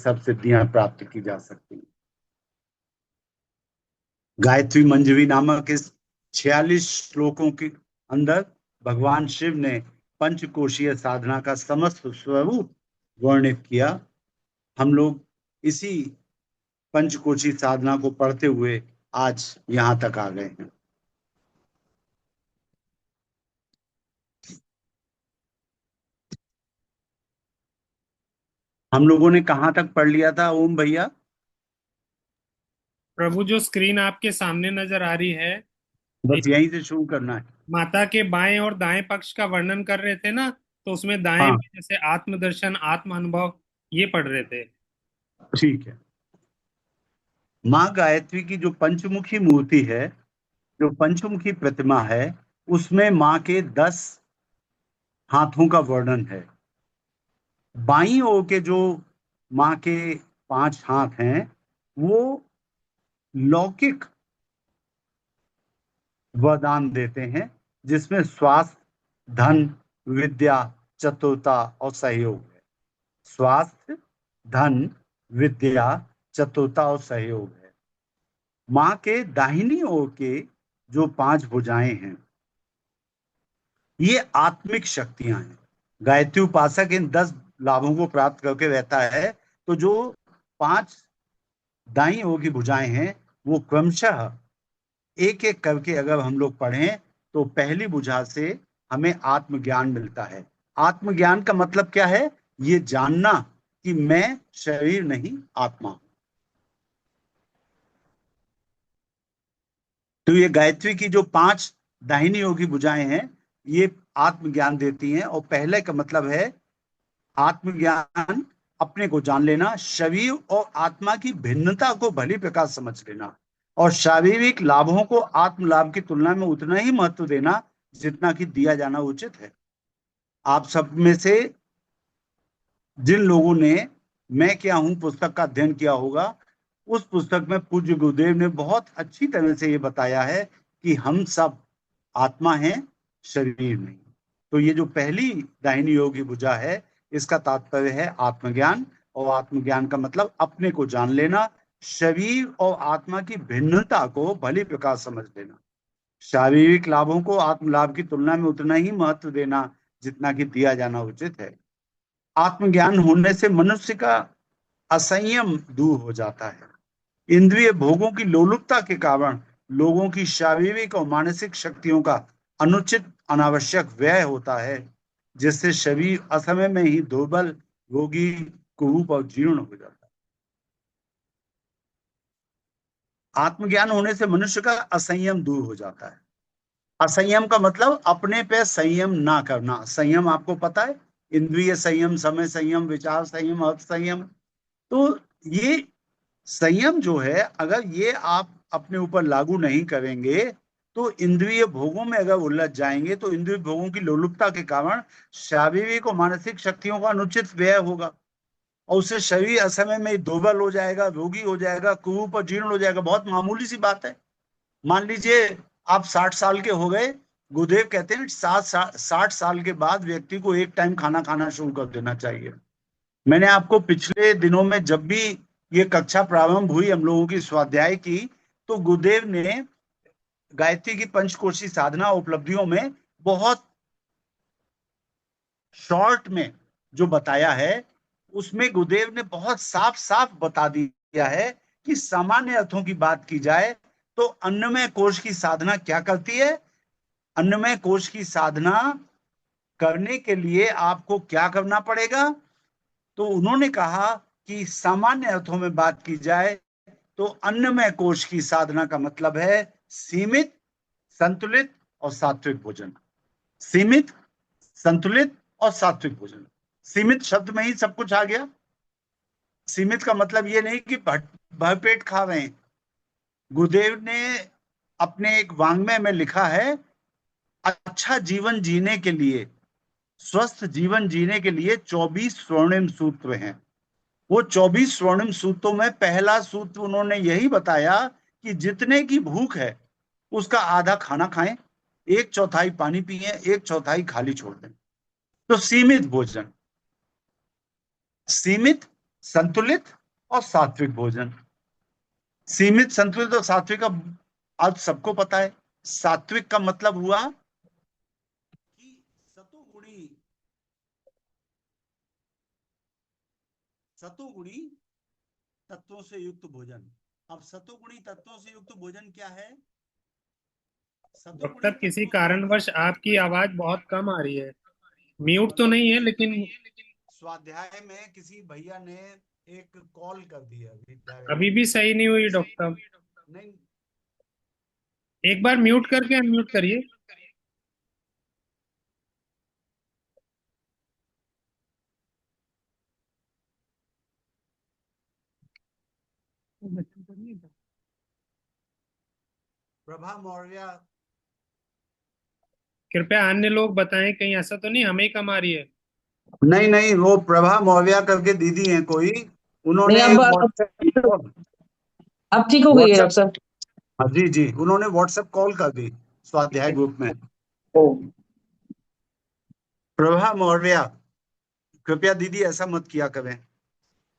सब सिद्धियां प्राप्त की जा सकती हैं। गायत्री मंजरी नामक इस 46 श्लोकों के अंदर भगवान शिव ने पंचकोशीय साधना का समस्त स्वरूप वर्णित किया। हम लोग इसी पंचकोशी साधना को पढ़ते हुए आज यहां तक आ गए हैं। हम लोगों ने कहां तक पढ़ लिया था ओम भैया? प्रभु, जो स्क्रीन आपके सामने नजर आ रही है, बस यहीं से शुरू करना है। माता के बाएं और दाएं पक्ष का वर्णन कर रहे थे ना, तो उसमें दाएं हाँ, में जैसे आत्मदर्शन, आत्म अनुभव, ये पढ़ रहे थे। ठीक है। माँ गायत्री की जो पंचमुखी मूर्ति है, जो पंचमुखी प्रतिमा है, उसमें माँ के 10 हाथों का वर्णन है। बाईं ओर के जो माँ के 5 हाथ हैं, वो लौकिक वरदान देते हैं, जिसमें स्वास्थ्य, धन, विद्या, चतुरता और सहयोग है। स्वास्थ्य, धन, विद्या, चतुरता और सहयोग है। माँ के दाहिनी ओर के जो 5 भुजाएं हैं, ये आत्मिक शक्तियां हैं। गायत्री उपासक इन 10 लाभों को प्राप्त करके रहता है। तो जो 5 दाईं ओर की भुजाएं हैं, वो क्रमशः एक एक करके अगर हम लोग पढ़ें, तो पहली भुजा से हमें आत्मज्ञान मिलता है। आत्मज्ञान का मतलब क्या है? ये जानना कि मैं शरीर नहीं, आत्मा हूं। तो ये गायत्री की जो 5 दाहिनी ओर की भुजाएं हैं, ये आत्मज्ञान देती हैं। और पहले का मतलब है आत्मज्ञान, अपने को जान लेना, शरीर और आत्मा की भिन्नता को भली प्रकार समझ लेना, और शारीरिक लाभों को आत्म लाभ की तुलना में उतना ही महत्व देना जितना कि दिया जाना उचित है। आप सब में से जिन लोगों ने मैं क्या हूं पुस्तक का अध्ययन किया होगा, उस पुस्तक में पूज्य गुरुदेव ने बहुत अच्छी तरह से ये बताया है कि हम सब आत्मा हैं, शरीर नहीं। तो ये जो पहली दाहिनी योगी भुजा है, इसका तात्पर्य है आत्मज्ञान। और आत्मज्ञान का मतलब अपने को जान लेना, शरीर और आत्मा की भिन्नता को भली प्रकार समझ लेना, शारीरिक लाभों को आत्म लाभ की तुलना में उतना ही महत्व देना जितना कि दिया जाना उचित है। आत्मज्ञान होने से मनुष्य का असंयम दूर हो जाता है। इंद्रिय भोगों की लोलुपता के कारण लोगों की शारीरिक और मानसिक शक्तियों का अनुचित अनावश्यक व्यय होता है, जिससे शरीर असमय में ही दुर्बल, रोगी, कुरूप और जीर्ण हो जाता है। आत्मज्ञान होने से मनुष्य का असंयम दूर हो जाता है। असंयम का मतलब अपने पे संयम ना करना। संयम आपको पता है, इंद्रिय संयम, समय संयम, विचार संयम, अर्थ संयम। तो ये संयम जो है, अगर ये आप अपने ऊपर लागू नहीं करेंगे, तो इंद्रिय भोगों में अगर उलझ जाएंगे, तो इंद्रिय भोगों की लोलुपता के कारण शारीरिक और मानसिक शक्तियों का अनुचित व्यय होगा, और उससे शरीर असमय में दुर्बल हो जाएगा, रोगी हो जाएगा, कुरूप और जीर्ण हो जाएगा। बहुत मामूली सी बात है। मान लीजिए आप 60 साल के हो गए, गुरुदेव कहते हैं 60 साल के बाद व्यक्ति को एक टाइम खाना खाना शुरू कर देना चाहिए। मैंने आपको पिछले दिनों में जब भी ये कक्षा प्रारंभ हुई हम लोगों की स्वाध्याय की, तो गुरुदेव ने गायत्री की पंचकोशी साधना उपलब्धियों में बहुत शॉर्ट में जो बताया है, उसमें गुरुदेव ने बहुत साफ साफ बता दिया है कि सामान्य अर्थों की बात की जाए तो अन्नमय कोश की साधना क्या करती है। अन्नमय कोश की साधना करने के लिए आपको क्या करना पड़ेगा? तो उन्होंने कहा कि सामान्य अर्थों में बात की जाए तो अन्नमय कोश की साधना का मतलब है सीमित, संतुलित और सात्विक भोजन। सीमित, संतुलित और सात्विक भोजन। सीमित शब्द में ही सब कुछ आ गया। सीमित का मतलब ये नहीं कि भरपेट खा रहे हैं। गुरुदेव ने अपने एक वांग्मय में लिखा है, अच्छा जीवन जीने के लिए, स्वस्थ जीवन जीने के लिए 24 स्वर्णिम सूत्र हैं। वो 24 स्वर्णिम सूत्रों में पहला सूत्र उन्होंने यही बताया कि जितने की भूख है उसका आधा खाना खाएं, एक चौथाई पानी पिए, एक चौथाई खाली छोड़ दें। तो सीमित भोजन, सीमित, संतुलित और सात्विक भोजन। सीमित, संतुलित और सात्विक का अर्थ सबको पता है। सात्विक का मतलब हुआ कि सतोगुणी तत्वों से युक्त भोजन। अब सतोगुणी तत्वों से युक्त भोजन क्या है? डॉक्टर सतोगुणी किसी तत्वों से युक्त कारणवश आपकी आवाज बहुत कम आ रही है। म्यूट तो मतलब नहीं है म्यूट तो लेकिन नहीं है, लेकिन स्वाध्याय में किसी भैया ने एक कॉल कर दिया अभी अभी डायरेक्टली। भी सही नहीं हुई डॉक्टर। नहीं, एक बार म्यूट करके अनम्यूट करिए। प्रभा मौर्य। कृपया अन्य लोग बताएं, कहीं ऐसा तो नहीं हमें ही कम आ रही है। नहीं नहीं, वो प्रभा मौर्य करके दीदी हैं कोई, नहीं, उन्होंने अब ठीक हो गई है व्हाट्सएप, डॉक्टर साहब। हाँ जी जी, उन्होंने व्हाट्सएप कॉल कर दी स्वाध्याय ग्रुप में। ओ, प्रभा मौर्य, कृपया दीदी ऐसा मत किया करें।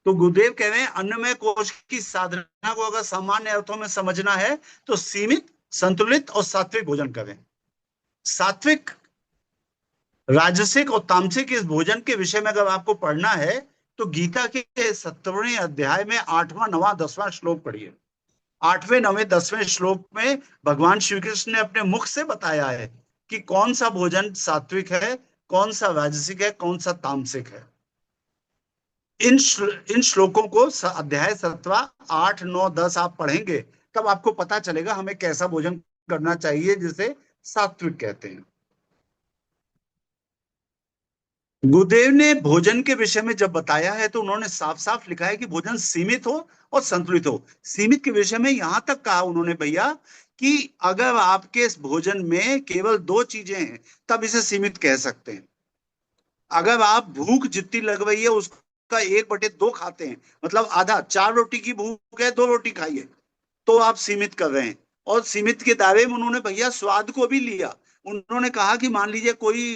तो गुरुदेव कह रहे हैं अन्नमय कोश की साधना को अगर सामान्य अर्थों में समझना है तो सीमित, संतुलित और सात्विक भोजन करें। सात्विक, राजसिक और तामसिक इस भोजन के विषय में अगर आपको पढ़ना है तो गीता के 17वें अध्याय में 8वां 9वां 10वां श्लोक पढ़िए। 8वें 9वें 10वें श्लोक में भगवान श्री कृष्ण ने अपने मुख से बताया है कि कौन सा भोजन सात्विक है, कौन सा राजसिक है, कौन सा तामसिक है। इन श्लोकों को अध्याय 17 8 9 10 आप पढ़ेंगे तब आपको पता चलेगा हमें कैसा भोजन करना चाहिए जिसे सात्विक कहते हैं। गुरुदेव ने भोजन के विषय में जब बताया है तो उन्होंने साफ साफ लिखा है कि भोजन सीमित हो और संतुलित हो। सीमित के विषय में यहां तक कहा उन्होंने भैया कि अगर आपके इस भोजन में केवल 2 चीजें हैं तब इसे सीमित कह सकते हैं। अगर आप भूख जितनी लग रही है उसका 1/2 खाते हैं, मतलब आधा, 4 रोटी की भूख है 2 रोटी खाइए, तो आप सीमित कर रहे हैं। और सीमित के दायरे में उन्होंने भैया स्वाद को भी लिया। उन्होंने कहा कि मान लीजिए कोई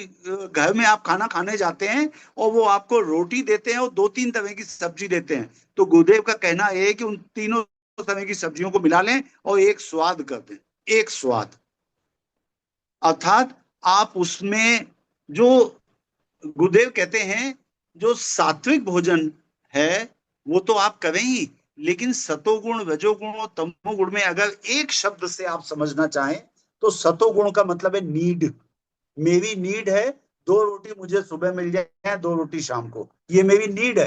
घर में आप खाना खाने जाते हैं और वो आपको रोटी देते हैं और 2-3 तरह की सब्जी देते हैं, तो गुरुदेव का कहना है कि उन तीनों तरह की सब्जियों को मिला लें और एक स्वाद कर दें। एक स्वाद अर्थात आप उसमें जो गुरुदेव कहते हैं जो सात्विक भोजन है वो तो आप करें ही, लेकिन सतोगुण, रजोगुण और तमोगुण में अगर एक शब्द से आप समझना चाहें तो सतोगुण का मतलब है नीड। मेरी नीड है 2 रोटी मुझे सुबह मिल जाए, 2 रोटी शाम को, ये मेरी नीड है।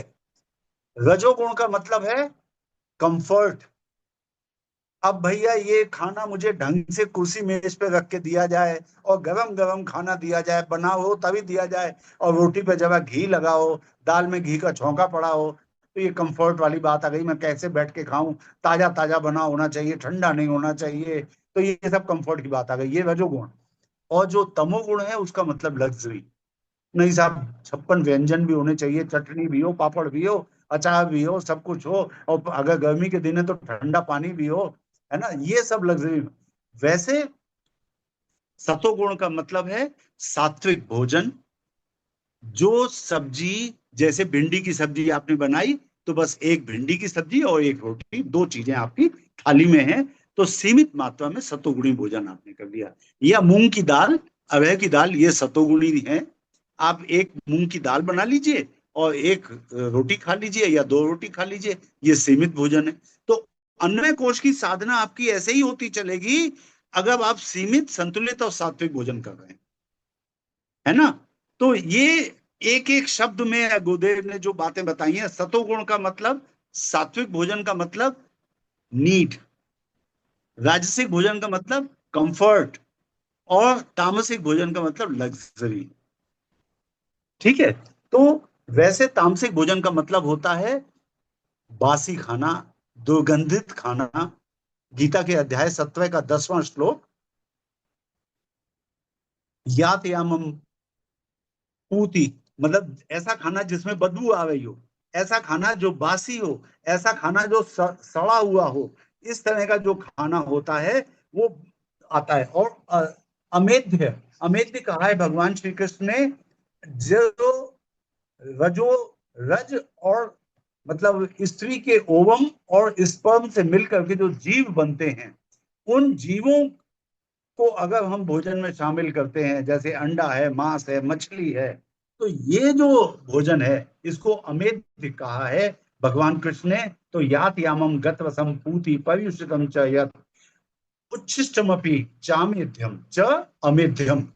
रजोगुण का मतलब है कंफर्ट। अब भैया ये खाना मुझे ढंग से कुर्सी मेज पे रख के दिया जाए और गरम गरम खाना दिया जाए, बना हो तभी दिया जाए, और रोटी पे जगह घी लगा हो, दाल में घी का छौंका पड़ा हो, तो ये कंफर्ट वाली बात आ गई। मैं कैसे बैठ के खाऊं, ताजा ताजा बना होना चाहिए, ठंडा नहीं होना चाहिए, तो ये सब कंफर्ट की बात आ गई, ये रजोगुण। और जो तमोगुण है उसका मतलब लग्जरी। नहीं साहब, 56 व्यंजन भी होने चाहिए, चटनी भी हो, पापड़ भी हो, अचार भी हो, सब कुछ हो, और अगर गर्मी के दिन है तो ठंडा पानी भी हो, है ना, ये सब लग्जरी। वैसे सतोगुण का मतलब है सात्विक भोजन। जो सब्जी, जैसे भिंडी की सब्जी आपने बनाई तो बस एक भिंडी की सब्जी और एक रोटी, 2 चीजें आपकी थाली में है, तो सीमित मात्रा में सतोगुणी भोजन आपने कर दिया। या मूंग की दाल, अरहर की दाल, ये सतोगुणी है। आप एक मूंग की दाल बना लीजिए और एक रोटी खा लीजिए या 2 रोटी खा लीजिए, ये सीमित भोजन है। तो अन्नमय कोश की साधना आपकी ऐसे ही होती चलेगी अगर आप सीमित, संतुलित और सात्विक भोजन कर रहे हैं, है ना। तो ये एक एक शब्द में गुरुदेव ने जो बातें बताई हैं, सतोगुण का मतलब, सात्विक भोजन का मतलब नीड, राजसिक भोजन का मतलब कंफर्ट, और तामसिक भोजन का मतलब लग्जरी। ठीक है। तो वैसे तामसिक भोजन का मतलब होता है बासी खाना, दुर्गंधित खाना। गीता के अध्याय 17 का 10वां श्लोक, यात यामम पूति, मतलब ऐसा खाना जिसमें बदबू आ रही हो, ऐसा खाना जो बासी हो, ऐसा खाना जो सड़ा हुआ हो, इस तरह का जो खाना होता है वो आता है। और अमेध्य, अमेध्य कहा है भगवान श्री कृष्ण ने, जो रजो, रज और मतलब स्त्री के ओवम और स्पर्म से मिलकर के जो जीव बनते हैं, उन जीवों को अगर हम भोजन में शामिल करते हैं, जैसे अंडा है, मांस है, मछली है, तो ये जो भोजन है इसको अमेध्य कहा है भगवान कृष्ण ने। तो यात यामम गतवसम पूति पर्युषितम च यत् उच्छिष्टमपि चामेध्यम च अमेध्यम।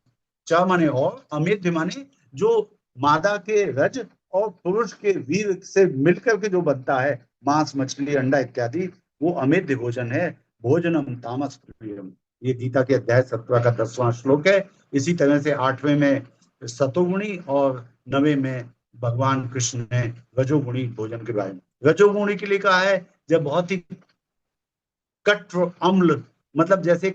च माने और, अमेध्य माने जो मादा के रज और पुरुष के वीर से मिलकर के जो बनता है, मांस, मछली, अंडा इत्यादि, वो अमेध्य भोजन है। भोजनम तामस प्रियम, ये गीता के अध्याय 17 का 10वां श्लोक है। इसी तरह से 8वें में सतोगुणी और 9वें में भगवान कृष्ण ने रजोगुणी भोजन के बारे में, रजोगुणी के लिए कहा है जब बहुत ही कट्र अम्ल, मतलब जैसे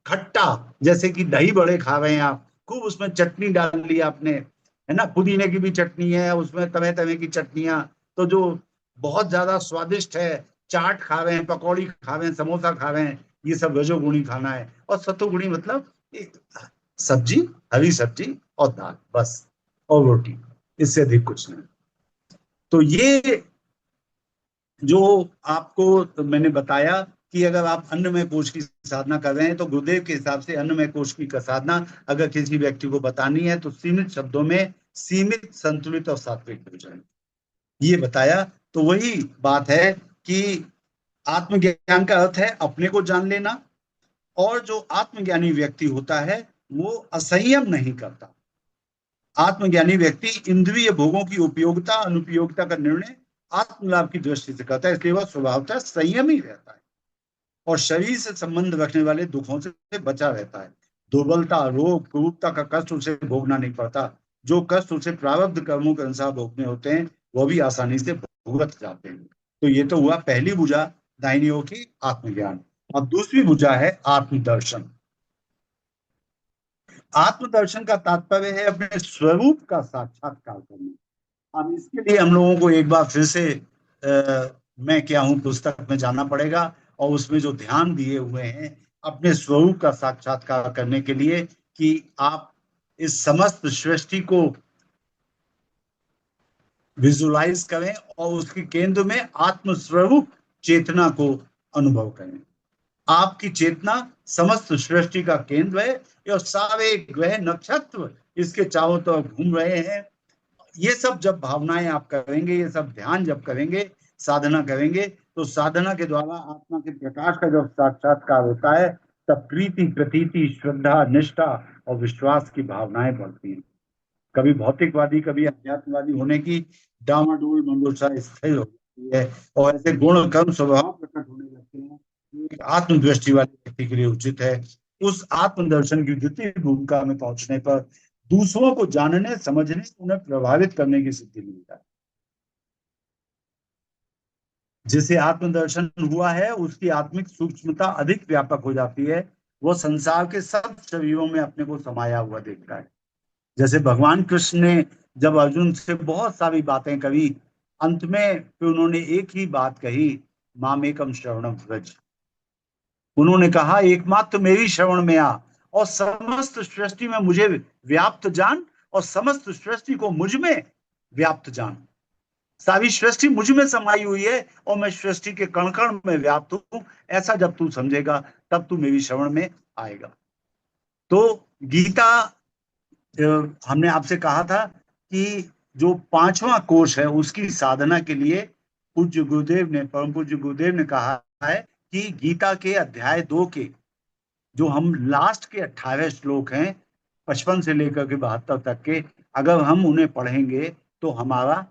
खट्टा, जैसे कि दही बड़े खा रहे हैं आप, खूब उसमें चटनी डाल ली आपने, है ना, पुदीने की भी चटनी है उसमें, तरह तरह की चटनियां, तो जो बहुत ज्यादा स्वादिष्ट है, चाट खा रहे हैं, पकौड़ी खा रहे हैं, समोसा खा रहे हैं, ये सब रजोगुणी खाना है। और सतोगुणी मतलब सब्जी, हरी सब्जी और दाल, बस, और रोटी, इससे अधिक कुछ नहीं। तो ये जो आपको मैंने बताया कि अगर आप अन्नमय कोश की साधना कर रहे हैं, तो गुरुदेव के हिसाब से अन्नमय कोश की साधना अगर किसी व्यक्ति को बतानी है तो सीमित शब्दों में सीमित, संतुलित और सात्विक भोजन, ये बताया। तो वही बात है कि आत्मज्ञान का अर्थ है अपने को जान लेना, और जो आत्मज्ञानी व्यक्ति होता है वो असंयम नहीं करता। आत्मज्ञानी व्यक्ति इंद्रिय भोगों की उपयोगिता अनुपयोगिता का निर्णय आत्मलाभ की दृष्टि से करता है, इसलिए वह स्वभावतः संयमी रहता है और शरीर से संबंध रखने वाले दुखों से बचा रहता है। दुर्बलता, रोग, क्रूरता का कष्ट उसे भोगना नहीं पड़ता। जो कष्ट उसे प्रारब्ध कर्मों के अनुसार भोगने होते हैं वह भी आसानी से भुगत जाते हैं। तो ये तो हुआ पहली भुजा दाहिनी ओर की, आत्मज्ञान। अब दूसरी भुजा है आत्मदर्शन। आत्मदर्शन का तात्पर्य है अपने स्वरूप का साक्षात्कार करना। अब इसके लिए हम लोगों को एक बार फिर से मैं क्या हूं पुस्तक में जाना पड़ेगा, और उसमें जो ध्यान दिए हुए हैं अपने स्वरूप का साक्षात्कार करने के लिए, कि आप इस समस्त सृष्टि को विजुलाइज करें और उसके केंद्र में आत्म स्वरूप चेतना को अनुभव करें। आपकी चेतना समस्त सृष्टि का केंद्र है और सारे ग्रह नक्षत्र इसके चारों तरफ घूम रहे हैं। ये सब जब भावनाएं आप करेंगे, ये सब ध्यान जब करेंगे, साधना करेंगे, तो साधना के द्वारा आत्मा के प्रकाश का जब साक्षात्कार होता है, तब प्रीति, प्रतीति, श्रद्धा, निष्ठा और विश्वास की भावनाएं बढ़ती हैं। कभी भौतिकवादी, कभी अध्यात्मवादी होने की डामाडोल मंडोसा स्थिर होती है, और ऐसे गुण कर्म स्वभाव प्रकट होने लगते हैं। एक आत्मदृष्टि वाले व्यक्ति के लिए उचित है उस आत्मदर्शन की द्वितीय भूमिका में पहुंचने पर दूसरों को जानने, समझने, उन्हें प्रभावित करने की सिद्धि मिलता है। जिसे आत्मदर्शन हुआ है उसकी आत्मिक सूक्ष्मता अधिक व्यापक हो जाती है। वो संसार के सब शरीरों में अपने को समाया हुआ देखता है। जैसे भगवान कृष्ण ने जब अर्जुन से बहुत सारी बातें कही, अंत में फिर उन्होंने एक ही बात कही, मामेकम शरणम व्रज। उन्होंने कहा एकमात्र मेरी शरण में आ और समस्त सृष्टि में मुझे व्याप्त जान, और समस्त सृष्टि को मुझ में व्याप्त जान। सारी सृष्टि मुझ में समाई हुई है और मैं सृष्टि के कण कण में व्याप्त हूं, ऐसा जब तू समझेगा तब तू मेरी शरण में आएगा। तो गीता, हमने आपसे कहा था कि जो 5वां कोश है उसकी साधना के लिए पूज्य गुरुदेव ने, परम पूज्य गुरुदेव ने कहा है कि गीता के अध्याय 2 के जो हम लास्ट के 18 श्लोक हैं, 55 से लेकर के 72 तक के, अगर हम उन्हें पढ़ेंगे तो हमारा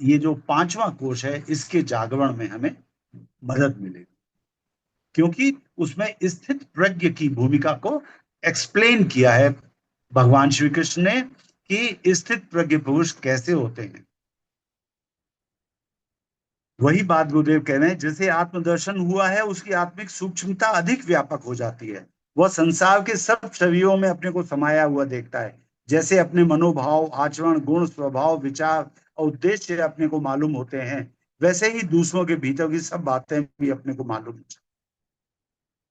ये जो 5वां कोश है इसके जागरण में हमें मदद मिलेगी, क्योंकि उसमें स्थित प्रज्ञ की भूमिका को एक्सप्लेन किया है भगवान श्री कृष्ण ने कि स्थित प्रज्ञ पुरुष कैसे होते हैं। वही बात गुरुदेव कह रहे हैं, जैसे आत्मदर्शन हुआ है उसकी आत्मिक सूक्ष्मता अधिक व्यापक हो जाती है। वह संसार के सब शरीरों में अपने को समाया हुआ देखता है। जैसे अपने मनोभाव, आचरण, गुण, स्वभाव, विचार और उद्देश्य अपने को मालूम होते हैं, वैसे ही दूसरों के भीतर की सब बातें भी अपने को मालूम होती हैं।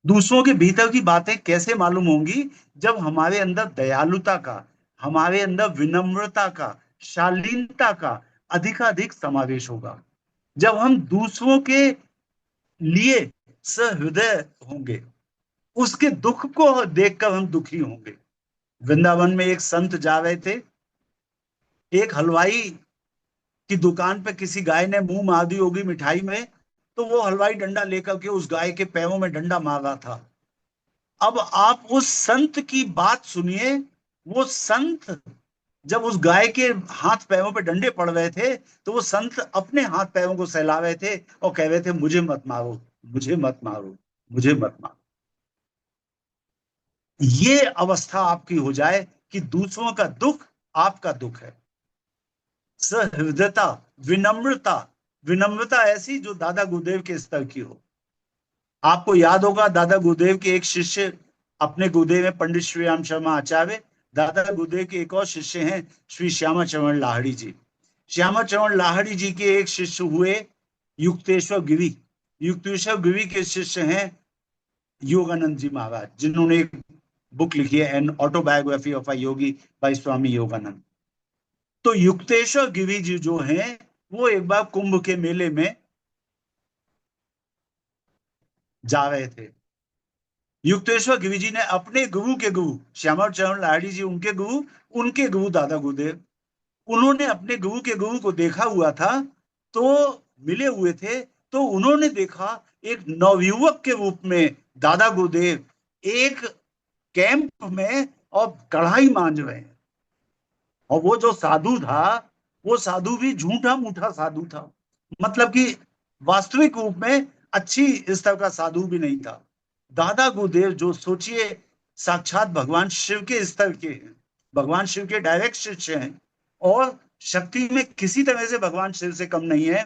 दूसरों के भीतर की बातें कैसे मालूम होंगी? जब हमारे अंदर दयालुता का, हमारे अंदर विनम्रता का, शालीनता का, अधिकाधिक समावेश होगा। जब हम दूसरों के लिए सहृदय होंगे, उसके दुख को देखकर हम दुखी होंगे। वृंदावन में एक संत जा रहे थे, एक हलवाई की दुकान पे किसी गाय ने मुंह मार दी होगी मिठाई में, तो वो हलवाई डंडा लेकर के उस गाय के पैरों में डंडा मार रहा था। अब आप उस संत की बात सुनिए, वो संत जब उस गाय के हाथ पैरों पे डंडे पड़ रहे थे, तो वो संत अपने हाथ पैरों को सहला रहे थे और कह रहे थे, मुझे मत मारो, मुझे मत मारो, मुझे मत मारो। ये अवस्था आपकी हो जाए कि दूसरों का दुख आपका दुख है। सहृदयता, विनम्रता, विनम्रता ऐसी जो दादा गुरुदेव के स्तर की हो। आपको याद होगा, दादा गुरुदेव के एक शिष्य, अपने गुरुदेव हैं पंडित श्री राम शर्मा आचार्य, दादा गुरुदेव के एक और शिष्य हैं श्री श्यामा चरण लाहिड़ी जी। श्यामा चरण लाहिड़ी जी के एक शिष्य हुए युक्तेश्वर गिरी। युक्तेश्वर गिरी के शिष्य हैं योगानंद जी महाराज, जिन्होंने एक बुक लिखी है an autobiography of a yogi by Swami Yogananda. तो युक्तेश्वर गिरी जी जो हैं, वो एक बार कुंभ के मेले में जा रहे थे। युक्तेश्वर गिरी जी ने अपने गुरु के गुरु श्यामा चरण लाहिड़ी जी, उनके गुरु दादा गुरुदेव, उन्होंने अपने गुरु के गुरु को देखा हुआ था, तो मिले हुए थे। तो उन्होंने देखा एक नवयुवक के रूप में दादा गुरुदेव एक कैंप में और कढ़ाई मांझ रहे हैं। और वो जो साधु था, वो साधु भी झूठा मूठा साधु था, मतलब कि वास्तविक रूप में अच्छी स्तर का साधु भी नहीं था। दादा गुरुदेव जो सोचिए, साक्षात भगवान शिव के स्तर के हैं, भगवान शिव के डायरेक्ट शिष्य हैं, और शक्ति में किसी तरह से भगवान शिव से कम नहीं है।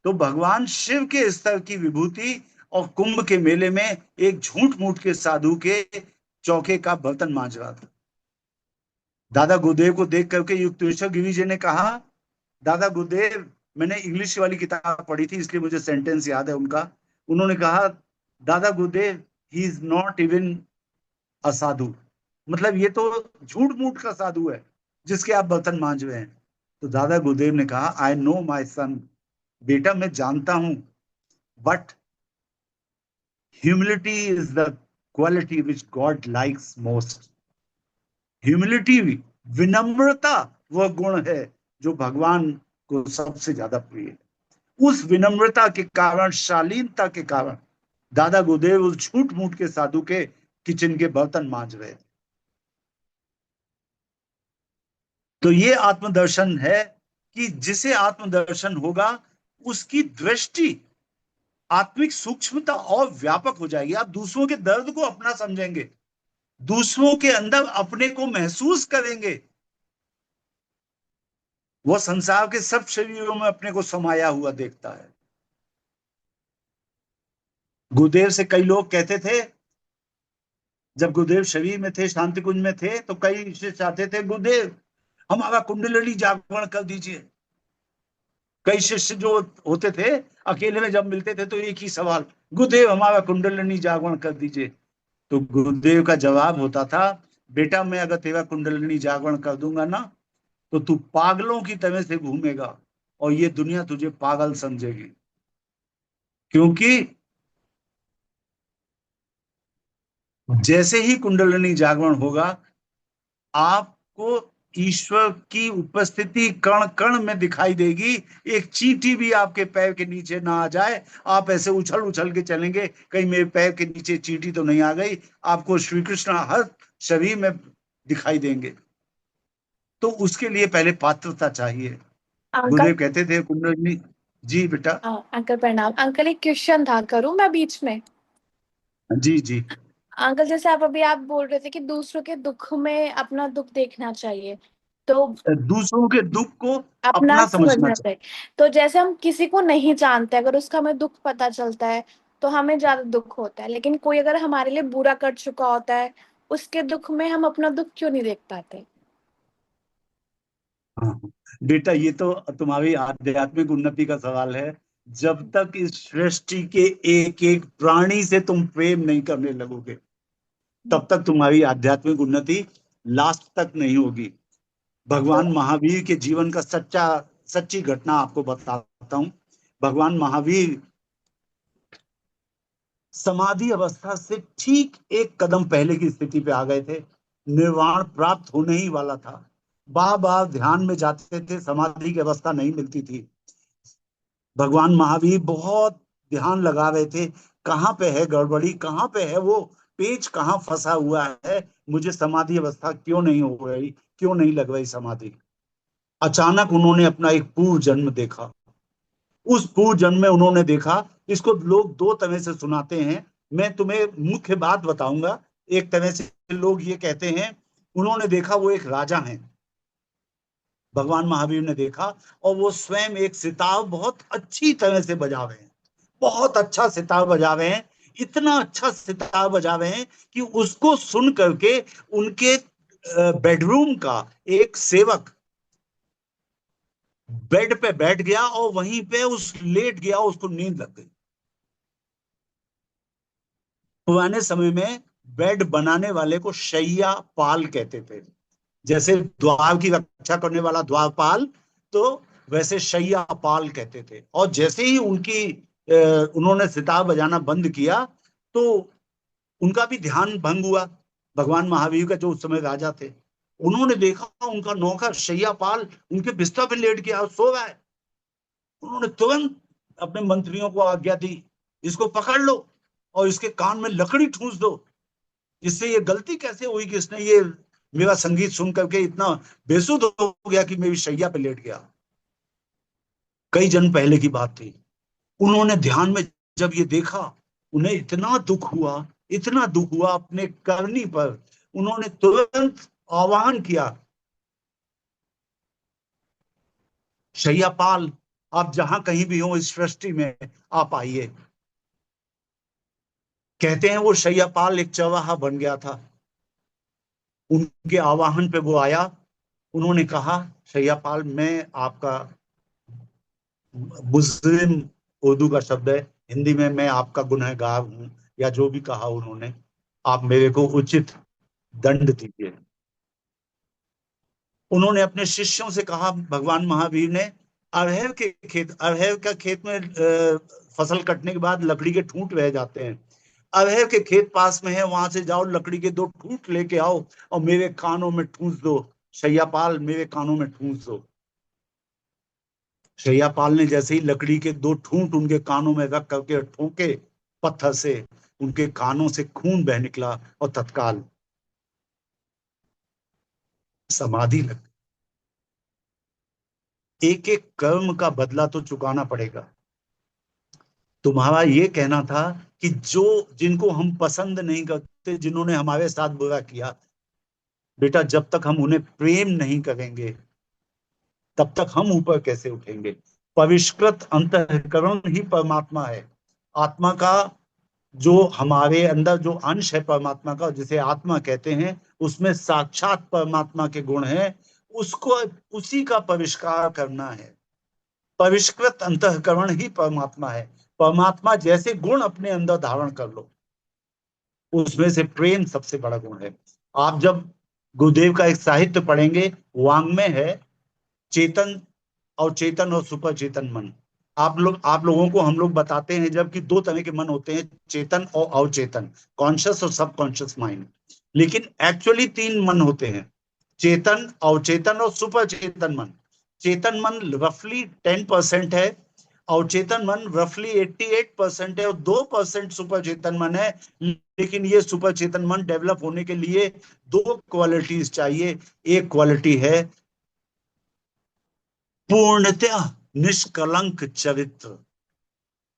तो भगवान शिव के स्तर की विभूति और कुंभ के मेले में एक झूठ मूठ के साधु के चौके का बर्तन मांज रहा था। दादा गुरुदेव को देख करके युक्तेश्वर गिरी जी ने कहा, दादा गुरुदेव, मैंने इंग्लिश वाली किताब पढ़ी थी इसलिए मुझे सेंटेंस याद है उनका। उन्होंने कहा, दादा गुरुदेव, he is not even a sadhu, मतलब ये तो झूठ मूठ का साधु है जिसके आप बर्तन मांज रहे हैं। तो दादा गुरुदेव ने कहा, आई नो माई सन, बेटा मैं जानता हूं, but humility is the quality which God likes most. Humility, विनम्रता, वह गुण है जो भगवान को सबसे ज्यादा प्रिय है। उस विनम्रता के कारण, शालीनता के कारण दादा गुरुदेव उस झूठ मूठ के साधु के किचन के बर्तन मांज रहे थे। तो ये आत्मदर्शन है कि जिसे आत्मदर्शन होगा उसकी दृष्टि, आत्मिक सूक्ष्मता और व्यापक हो जाएगी। आप दूसरों के दर्द को अपना समझेंगे, दूसरों के अंदर अपने को महसूस करेंगे। वह संसार के सब शरीरों में अपने को समाया हुआ देखता है। गुरुदेव से कई लोग कहते थे, जब गुरुदेव शरीर में थे, शांति कुंज में थे, तो कई शिष्य चाहते थे, गुरुदेव हमारा कुंडलिनी जागरण कर दीजिए। कई शिष्य जो होते थे, अकेले में जब मिलते थे तो एक ही सवाल, गुरुदेव हमारा कुंडलिनी जागरण कर दीजिए। तो गुरुदेव का जवाब होता था, बेटा मैं अगर तेरा कुंडलिनी जागरण कर दूंगा ना, तो तू पागलों की तरह से घूमेगा और ये दुनिया तुझे पागल समझेगी। क्योंकि जैसे ही कुंडलिनी जागरण होगा, आपको ईश्वर की उपस्थिति कण कण में दिखाई देगी। एक चींटी भी आपके पैर के नीचे ना आ जाए, आप ऐसे उछल उछल के चलेंगे, कहीं मेरे पैर के नीचे चींटी तो नहीं आ गई। आपको श्री कृष्ण हर शरीर में दिखाई देंगे। तो उसके लिए पहले पात्रता चाहिए। अंकल। गुरुदेव कहते थे कुंडलिनी, जी बेटा। अंकल प्रणाम। अंकल एक क्वेश्चन था, करूं मैं बीच में? जी जी। अंकल जैसे आप बोल रहे थे कि दूसरों के दुख में अपना दुख देखना चाहिए, तो दूसरों के दुख को अपना अपना समझना समझना चाहिए। चाहिए। तो जैसे हम किसी को नहीं जानते, अगर उसका हमें दुख पता चलता है तो हमें ज्यादा दुख होता है, लेकिन कोई अगर हमारे लिए बुरा कर चुका होता है, उसके दुख में हम अपना दुख क्यों नहीं देख पाते? हाँ, बेटा ये तो तुम्हारी आध्यात्मिक उन्नति का सवाल है। जब तक इस सृष्टि के एक एक प्राणी से तुम प्रेम नहीं करने लगोगे, तब तक तुम्हारी आध्यात्मिक उन्नति लास्ट तक नहीं होगी। भगवान तो महावीर के जीवन का सच्चा सच्ची घटना आपको बताता हूं। भगवान महावीर समाधि अवस्था से ठीक एक कदम पहले की स्थिति पे आ गए थे। निर्वाण प्राप्त होने ही वाला था। बार बार ध्यान में जाते थे, समाधि की अवस्था नहीं मिलती थी। भगवान महावीर बहुत ध्यान लगा रहे थे, कहाँ पे है गड़बड़ी, कहाँ पे है वो पेच, कहाँ फंसा हुआ है, मुझे समाधि अवस्था क्यों नहीं हो रही, क्यों नहीं लग रही समाधि। अचानक उन्होंने अपना एक पूर्व जन्म देखा। उस पूर्व जन्म में उन्होंने देखा, इसको लोग दो तरह से सुनाते हैं, मैं तुम्हें मुख्य बात बताऊंगा। एक तरह से लोग ये कहते हैं उन्होंने देखा वो एक राजा हैं, भगवान महावीर ने देखा, और वो स्वयं एक सितार बहुत अच्छी तरह से बजा रहे हैं, बहुत अच्छा सितार बजा रहे हैं, इतना अच्छा सितार बजा रहे हैं कि उसको सुन करके उनके बेडरूम का एक सेवक बेड पे बैठ गया और वहीं पे उस लेट गया, उसको नींद लग गई। पुराने समय में बेड बनाने वाले को शैया पाल कहते थे। जैसे द्वार की रक्षा करने वाला द्वारपाल, तो वैसे शैया पाल कहते थे। और जैसे ही उन्होंने सितार बजाना बंद किया तो उनका भी ध्यान भंग हुआ। भगवान महावीर का जो उस समय राजा थे, उन्होंने देखा उनका नौकर शैया पाल उनके बिस्तर पे लेट गया और सो रहा है। उन्होंने तुरंत अपने मंत्रियों को आज्ञा दी, इसको पकड़ लो और इसके कान में लकड़ी ठूंस दो। इससे ये गलती कैसे हुई कि इसने ये मेरा संगीत सुन करके इतना बेसुध हो गया कि मेरी शैया पे लेट गया। कई जन्म पहले की बात थी। उन्होंने ध्यान में जब ये देखा, उन्हें इतना दुख हुआ, इतना दुख हुआ अपने करनी पर। उन्होंने तुरंत आह्वान किया, शैयापाल आप जहां कहीं भी हो इस सृष्टि में आप आइए। कहते हैं वो शैयापाल एक चौराहा बन गया था। उनके आवाहन पे वो आया। उन्होंने कहा, शैयापाल मैं आपका, मुस्लिम उर्दू का शब्द है, हिंदी में मैं आपका गुनहगार हूं, या जो भी कहा उन्होंने, आप मेरे को उचित दंड दीजिए। उन्होंने अपने शिष्यों से कहा, भगवान महावीर ने, अरहर का खेत में फसल कटने के बाद लकड़ी के ठूंठ रह जाते हैं, अरहर के खेत पास में है, वहां से जाओ लकड़ी के दो ठूंठ लेके आओ और मेरे कानों में ठूंस दो। शैयापाल मेरे कानों में ठूंस दो। शैयापाल ने जैसे ही लकड़ी के दो ठूंठ उनके कानों में रख करके ठोके पत्थर से, उनके कानों से खून बह निकला और तत्काल समाधि लग। एक एक कर्म का बदला तो चुकाना पड़ेगा। तुम्हारा ये कहना था कि जो जिनको हम पसंद नहीं करते, जिन्होंने हमारे साथ बुरा किया, बेटा जब तक हम उन्हें प्रेम नहीं करेंगे तब तक हम ऊपर कैसे उठेंगे। परिष्कृत अंतःकरण ही परमात्मा है। आत्मा का जो हमारे अंदर जो अंश है परमात्मा का, जिसे आत्मा कहते हैं, उसमें साक्षात परमात्मा के गुण हैं। उसको उसी का परिष्कार करना है। परिष्कृत अंतःकरण ही परमात्मा है। परमात्मा जैसे गुण अपने अंदर धारण कर लो, उसमें से प्रेम सबसे बड़ा गुण है। आप जब गुरुदेव का एक साहित्य पढ़ेंगे, वाङ्मय है, चेतन और सुपर चेतन मन। आप लोगों को हम लोग बताते हैं जब कि दो तरह के मन होते हैं, चेतन और अवचेतन, कॉन्शियस और सबकॉन्शियस माइंड। लेकिन एक्चुअली तीन मन होते हैं, चेतन, अवचेतन और सुपर चेतन मन। चेतन मन रफली 10% है, अवचेतन मन रफली 88% है, और 2% सुपर चेतन मन है। लेकिन ये सुपर चेतन मन डेवलप होने के लिए दो क्वालिटीज चाहिए। एक क्वालिटी है पूर्णतः निष्कलंक चरित्र,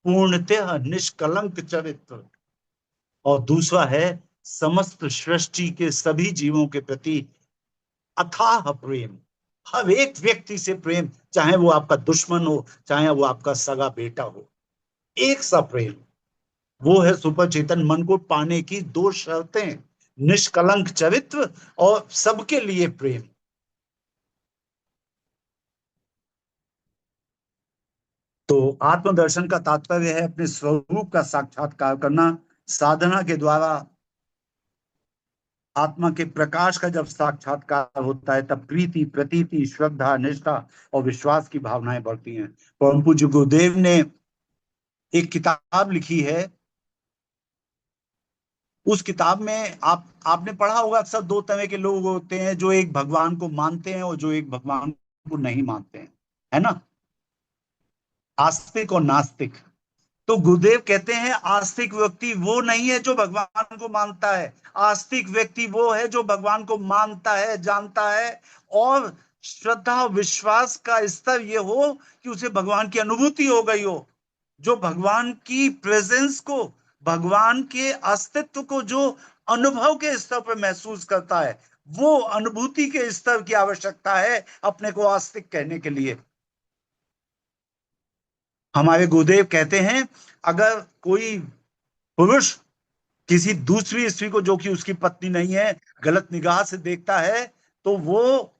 पूर्णतः निष्कलंक चरित्र, और दूसरा है समस्त सृष्टि के सभी जीवों के प्रति अथाह प्रेम। हर एक व्यक्ति से प्रेम, चाहे वो आपका दुश्मन हो, चाहे वो आपका सगा बेटा हो, एक सा प्रेम। वो है सुपर चेतन मन को पाने की दो शर्तें, निष्कलंक चरित्र और सबके लिए प्रेम। तो आत्मदर्शन का तात्पर्य है अपने स्वरूप का साक्षात्कार करना, साधना के द्वारा आत्मा के प्रकाश का जब साक्षात्कार होता है तब प्रीति, प्रतीति, श्रद्धा, निष्ठा और विश्वास की भावनाएं बढ़ती हैं। परम पूज्य गुरुदेव ने एक किताब लिखी है, उस किताब में आपने पढ़ा होगा, अक्सर दो तरह के लोग होते हैं, जो एक भगवान को मानते हैं और जो एक भगवान को नहीं मानते हैं, है ना, आस्तिक और नास्तिक। तो गुरुदेव कहते हैं आस्तिक व्यक्ति वो नहीं है जो भगवान को मानता है, आस्तिक व्यक्ति वो है जो भगवान को मानता है, जानता है, और श्रद्धा और विश्वास का स्तर ये हो कि उसे भगवान की अनुभूति हो गई हो, जो भगवान की प्रेजेंस को, भगवान के अस्तित्व को जो अनुभव के स्तर पर महसूस करता है, वो अनुभूति के स्तर की आवश्यकता है अपने को आस्तिक कहने के लिए। हमारे गुरुदेव कहते हैं अगर कोई पुरुष किसी दूसरी स्त्री को, जो कि उसकी पत्नी नहीं है, गलत निगाह से देखता है, तो वो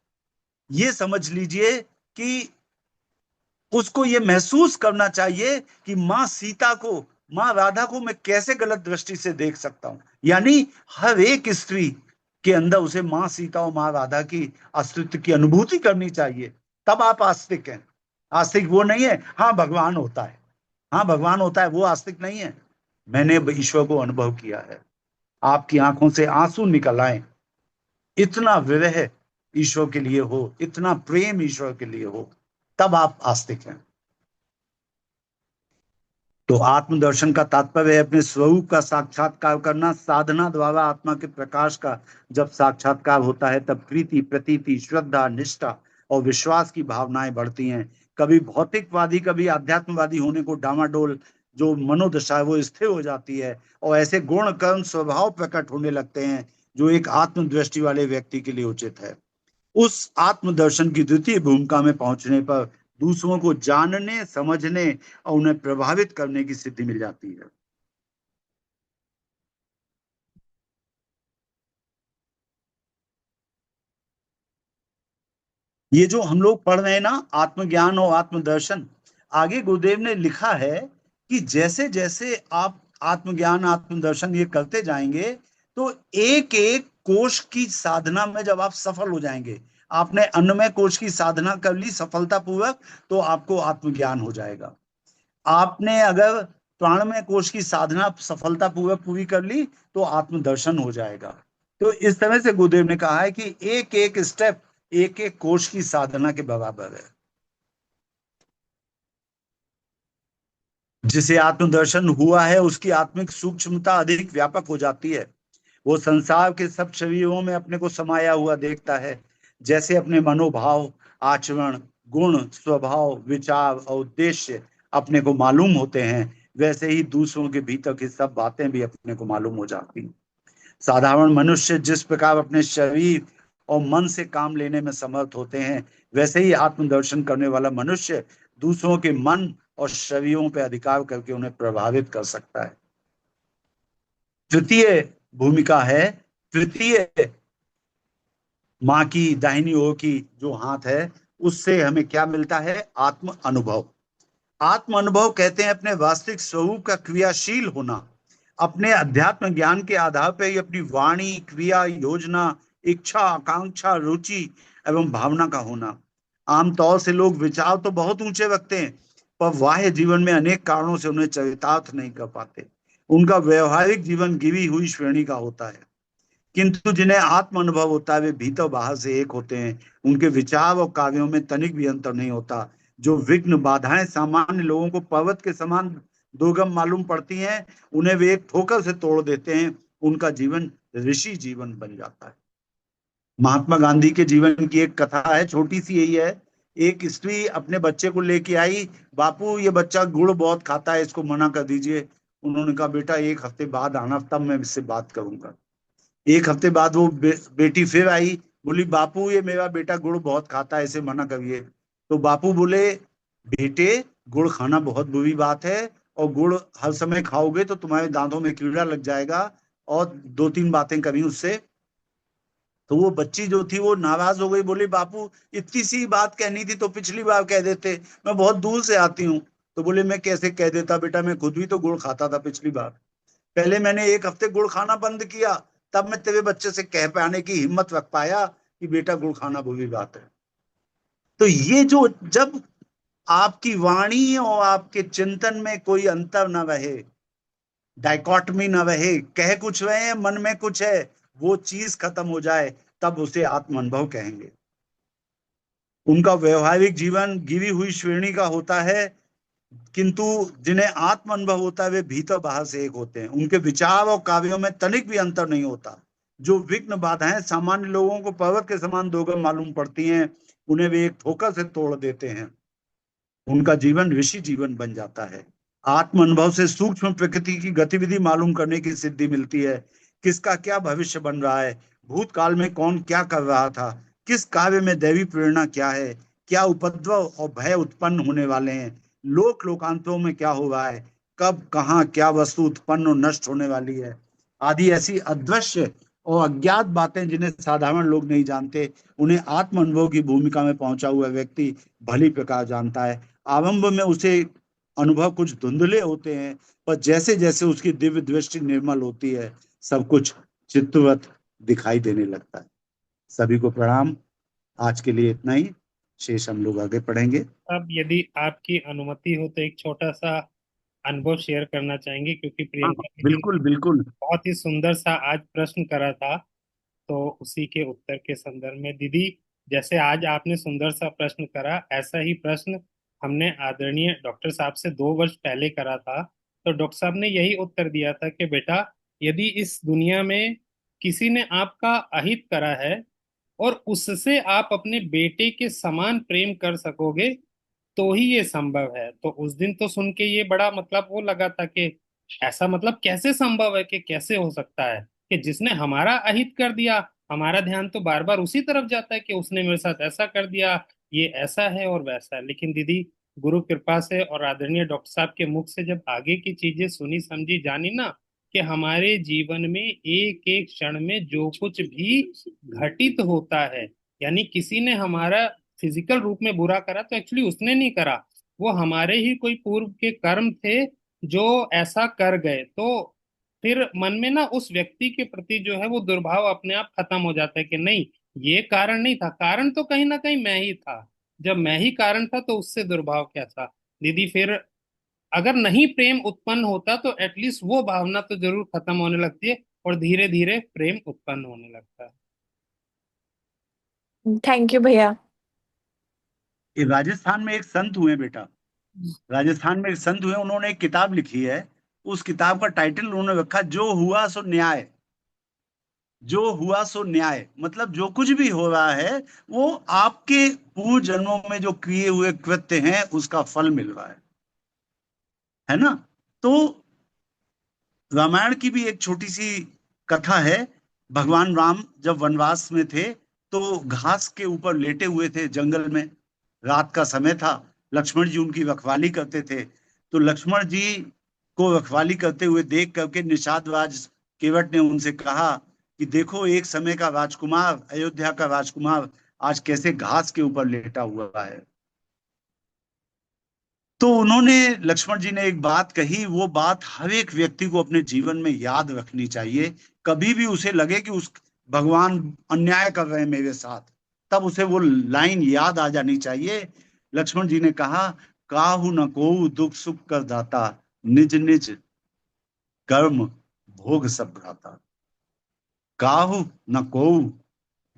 ये समझ लीजिए कि उसको ये महसूस करना चाहिए कि माँ सीता को, माँ राधा को मैं कैसे गलत दृष्टि से देख सकता हूं। यानी हर एक स्त्री के अंदर उसे माँ सीता और माँ राधा की अस्तित्व की अनुभूति करनी चाहिए, तब आप आस्तिक हैं। आस्तिक वो नहीं है हाँ भगवान होता है, हाँ भगवान होता है, वो आस्तिक नहीं है। मैंने ईश्वर को अनुभव किया है। आपकी आंखों से आंसू निकल आए, इतना विरह ईश्वर के लिए हो, इतना प्रेम ईश्वर के लिए हो, तब आप आस्तिक हैं। तो आत्मदर्शन का तात्पर्य है अपने स्वरूप का साक्षात्कार करना। साधना द्वारा आत्मा के प्रकाश का जब साक्षात्कार होता है तब प्रीति, प्रतीति, श्रद्धा, निष्ठा और विश्वास की भावनाएं बढ़ती हैं। कभी भौतिकवादी, कभी आध्यात्मवादी होने को डामाडोल जो मनोदशा है वो स्थिर हो जाती है, और ऐसे गुण, कर्म, स्वभाव प्रकट होने लगते हैं जो एक आत्मदृष्टि वाले व्यक्ति के लिए उचित है। उस आत्मदर्शन की द्वितीय भूमिका में पहुंचने पर दूसरों को जानने, समझने और उन्हें प्रभावित करने की सिद्धि मिल जाती है। ये जो हम लोग पढ़ रहे हैं ना, आत्मज्ञान और आत्मदर्शन, आगे गुरुदेव ने लिखा है कि जैसे जैसे आप आत्मज्ञान, आत्मदर्शन ये करते जाएंगे तो एक एक कोश की साधना में जब आप सफल हो जाएंगे, आपने अन्नमय कोश की साधना कर ली सफलतापूर्वक, तो आपको आत्मज्ञान हो जाएगा। आपने अगर प्राणमय कोश की साधना सफलतापूर्वक पूरी कर ली तो आत्मदर्शन हो जाएगा। तो इस तरह से गुरुदेव ने कहा है कि एक एक स्टेप, एक एक कोश की साधना के बराबर है। जिसे आत्मदर्शन हुआ है उसकी आत्मिक सूक्ष्मता अधिक व्यापक हो जाती है। वो संसार के सब शरीरों में अपने को समाया हुआ देखता है। जैसे अपने मनोभाव, आचरण, गुण, स्वभाव, विचार और उद्देश्य अपने को मालूम होते हैं, वैसे ही दूसरों के भीतर की सब बातें भी अपने को मालूम हो जाती हैं। साधारण मनुष्य जिस प्रकार अपने शरीर और मन से काम लेने में समर्थ होते हैं, वैसे ही आत्मदर्शन करने वाला मनुष्य दूसरों के मन और शरीरों पर अधिकार करके उन्हें प्रभावित कर सकता है। तृतीय भूमिका है, तृतीय माँ की दाहिनी ओर की जो हाथ है, उससे हमें क्या मिलता है? आत्म अनुभव। आत्म अनुभव कहते हैं अपने वास्तविक स्वरूप का क्रियाशील होना, अपने अध्यात्म ज्ञान के आधार पर ही अपनी वाणी, क्रिया, योजना, इच्छा, आकांक्षा, रुचि एवं भावना का होना। आमतौर से लोग विचार तो बहुत ऊंचे रखते हैं, पर बाह्य जीवन में अनेक कारणों से उन्हें चरितार्थ नहीं कर पाते। उनका व्यवहारिक जीवन गिरी हुई श्रेणी का होता है। किंतु जिन्हें आत्म अनुभव होता है वे भीतर बाहर से एक होते हैं। उनके विचार और कार्यों में तनिक भी अंतर नहीं होता। जो विघ्न, बाधाएं सामान्य लोगों को पर्वत के समान दुर्गम मालूम पड़ती हैं, उन्हें वे एक ठोकर से तोड़ देते हैं। उनका जीवन ऋषि जीवन बन जाता है। महात्मा गांधी के जीवन की एक कथा है, छोटी सी यही है। एक स्त्री अपने बच्चे को लेके आई, बापू ये बच्चा गुड़ बहुत खाता है, इसको मना कर दीजिए। उन्होंने कहा बेटा एक हफ्ते बाद आना, तब मैं इससे बात करूंगा। एक हफ्ते बाद वो बेटी फिर आई, बोली बापू ये मेरा बेटा गुड़ बहुत खाता है, इसे मना करिए। तो बापू बोले बेटे गुड़ खाना बहुत बुरी बात है, और गुड़ हर समय खाओगे तो तुम्हारे दांतों में कीड़ा लग जाएगा, और दो तीन बातें करी उससे। तो वो बच्ची जो थी वो नाराज हो गई, बोली बापू इतनी सी बात कहनी थी तो पिछली बार कह देते, मैं बहुत दूर से आती हूँ। तो बोले मैं कैसे कह देता बेटा, मैं खुद भी तो गुड़ खाता था पिछली बार। पहले मैंने एक हफ्ते गुड़ खाना बंद किया, तब मैं तेरे बच्चे से कह पाने की हिम्मत रख पाया कि बेटा गुड़ खाना बुरी बात है। तो ये जो, जब आपकी वाणी और आपके चिंतन में कोई अंतर न रहे, डाइकॉटमी न रहे, कह कुछ रहे हैं मन में कुछ है, वो चीज खत्म हो जाए, तब उसे आत्म अनुभव कहेंगे। उनका व्यवहारिक जीवन गिरी हुई श्रेणी का होता है, किंतु जिन्हें आत्म अनुभव होता है वे भीतर बाहर से एक होते हैं। उनके विचार और काव्यों में तनिक भी अंतर नहीं होता। जो विघ्न बाधाएं सामान्य लोगों को पर्वत के समान दुर्गम मालूम पड़ती हैं, उन्हें वे एक ठोकर से तोड़ देते हैं। उनका जीवन ऋषि जीवन बन जाता है। आत्म अनुभव से सूक्ष्म प्रकृति की गतिविधि मालूम करने की सिद्धि मिलती है। किसका क्या भविष्य बन रहा है, भूतकाल में कौन क्या कर रहा था, किस कार्य में दैवी प्रेरणा क्या है, क्या उपद्रव और भय उत्पन्न होने वाले हैं, लोक लोकांतरों में क्या हो रहा है, कब कहाँ क्या वस्तु उत्पन्न और नष्ट होने वाली है, आदि ऐसी अदृश्य और अज्ञात बातें जिन्हें साधारण लोग नहीं जानते, उन्हें आत्म अनुभव की भूमिका में पहुंचा हुआ व्यक्ति भली प्रकार जानता है। आरंभ में उसे अनुभव कुछ धुंधले होते हैं, पर जैसे जैसे उसकी दिव्य दृष्टि निर्मल होती है, सब कुछ चित्तवत दिखाई देने लगता है। सभी को प्रणाम। आज के लिए इतना ही, शेष हम लोग आगे पढ़ेंगे। अब यदि आपकी अनुमति हो तो एक छोटा सा अनुभव शेयर करना चाहेंगे, क्योंकि हाँ, प्रियंका दीदी ने बिल्कुल बिल्कुल। बहुत ही सुंदर सा आज प्रश्न करा था, तो उसी के उत्तर के संदर्भ में दीदी, जैसे आज आपने सुंदर सा प्रश्न करा, ऐसा ही प्रश्न हमने आदरणीय डॉक्टर साहब से 2 वर्ष पहले करा था। तो डॉक्टर साहब ने यही उत्तर दिया था कि बेटा, यदि इस दुनिया में किसी ने आपका अहित करा है और उससे आप अपने बेटे के समान प्रेम कर सकोगे, तो ही ये संभव है। तो उस दिन तो सुन के ये बड़ा मतलब वो लगा था कि ऐसा मतलब कैसे संभव है, कि कैसे हो सकता है कि जिसने हमारा अहित कर दिया, हमारा ध्यान तो बार बार उसी तरफ जाता है कि उसने मेरे साथ ऐसा कर दिया, ये ऐसा है और वैसा है। लेकिन दीदी, गुरु कृपा से और आदरणीय डॉक्टर साहब के मुख से जब आगे की चीजें सुनी समझी जानी ना, कि हमारे जीवन में एक एक क्षण में जो कुछ भी घटित होता है, यानी किसी ने हमारा फिजिकल रूप में बुरा करा तो एक्चुअली उसने नहीं करा, वो हमारे ही कोई पूर्व के कर्म थे जो ऐसा कर गए। तो फिर मन में ना उस व्यक्ति के प्रति जो है वो दुर्भाव अपने आप खत्म हो जाता है कि नहीं, ये कारण नहीं था, कारण तो कहीं ना कहीं मैं ही था। जब मैं ही कारण था तो उससे दुर्भाव क्या था दीदी। फिर अगर नहीं प्रेम उत्पन्न होता तो एटलीस्ट वो भावना तो जरूर खत्म होने लगती है और धीरे धीरे प्रेम उत्पन्न होने लगता है। थैंक यू भैया। ये राजस्थान में एक संत हुए बेटा, राजस्थान में एक संत हुए, उन्होंने एक किताब लिखी है। उस किताब का टाइटल उन्होंने रखा, जो हुआ सो न्याय। जो हुआ सो न्याय मतलब जो कुछ भी हो रहा है वो आपके पूर्व जन्मों में जो किए हुए कृत्य हैं उसका फल मिल रहा है ना। तो रामायण की भी एक छोटी सी कथा है। भगवान राम जब वनवास में थे तो घास के ऊपर लेटे हुए थे जंगल में, रात का समय था। लक्ष्मण जी उनकी रखवाली करते थे। तो लक्ष्मण जी को रखवाली करते हुए देख करके निषाद राज केवट ने उनसे कहा कि देखो, एक समय का राजकुमार, अयोध्या का राजकुमार आज कैसे घास के ऊपर लेटा हुआ है। तो उन्होंने, लक्ष्मण जी ने एक बात कही, वो बात हर एक व्यक्ति को अपने जीवन में याद रखनी चाहिए। कभी भी उसे लगे कि उस भगवान अन्याय कर रहे हैं मेरे साथ, तब उसे वो लाइन याद आ जानी चाहिए। लक्ष्मण जी ने कहा, काहू न कोऊ दुख सुख कर दाता, निज निज कर्म भोग सब भ्राता। काहू न कोऊ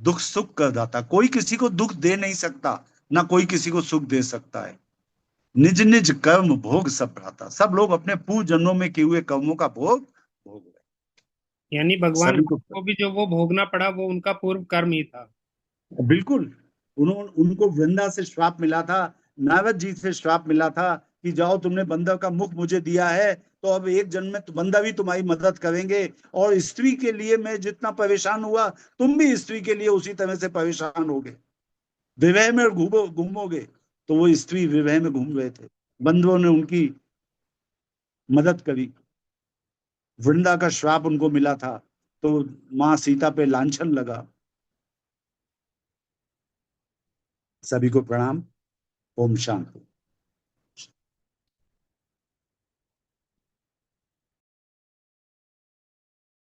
दुख सुख कर दाता, कोई किसी को दुख दे नहीं सकता, ना कोई किसी को सुख दे सकता है। निज निज कर्म भोग सब भ्राता, सब लोग अपने पूर्व जन्मों में किए हुए कर्मों का भोग भोग रहे। यानी भगवान सभी राम को को भी जो वो भोगना पड़ा वो उनका पूर्व कर्म ही था। बिल्कुल। उनको वृंदा से श्राप मिला था, नारद जी से श्राप मिला था कि जाओ, तुमने बंदर का मुख मुझे दिया है, तो अब एक जन्म में बंदा भी तुम्हारी मदद करेंगे। और स्त्री के लिए मैं जितना परेशान हुआ, तुम भी स्त्री के लिए उसी तरह से परेशान होगे, विवह में घूमोगे। तो वो स्त्री विवह में घूम रहे थे, बंदरों ने उनकी मदद करी। वृंदा का श्राप उनको मिला था, तो माँ सीता पे लांछन लगा। सभी को प्रणाम। ओम शांति।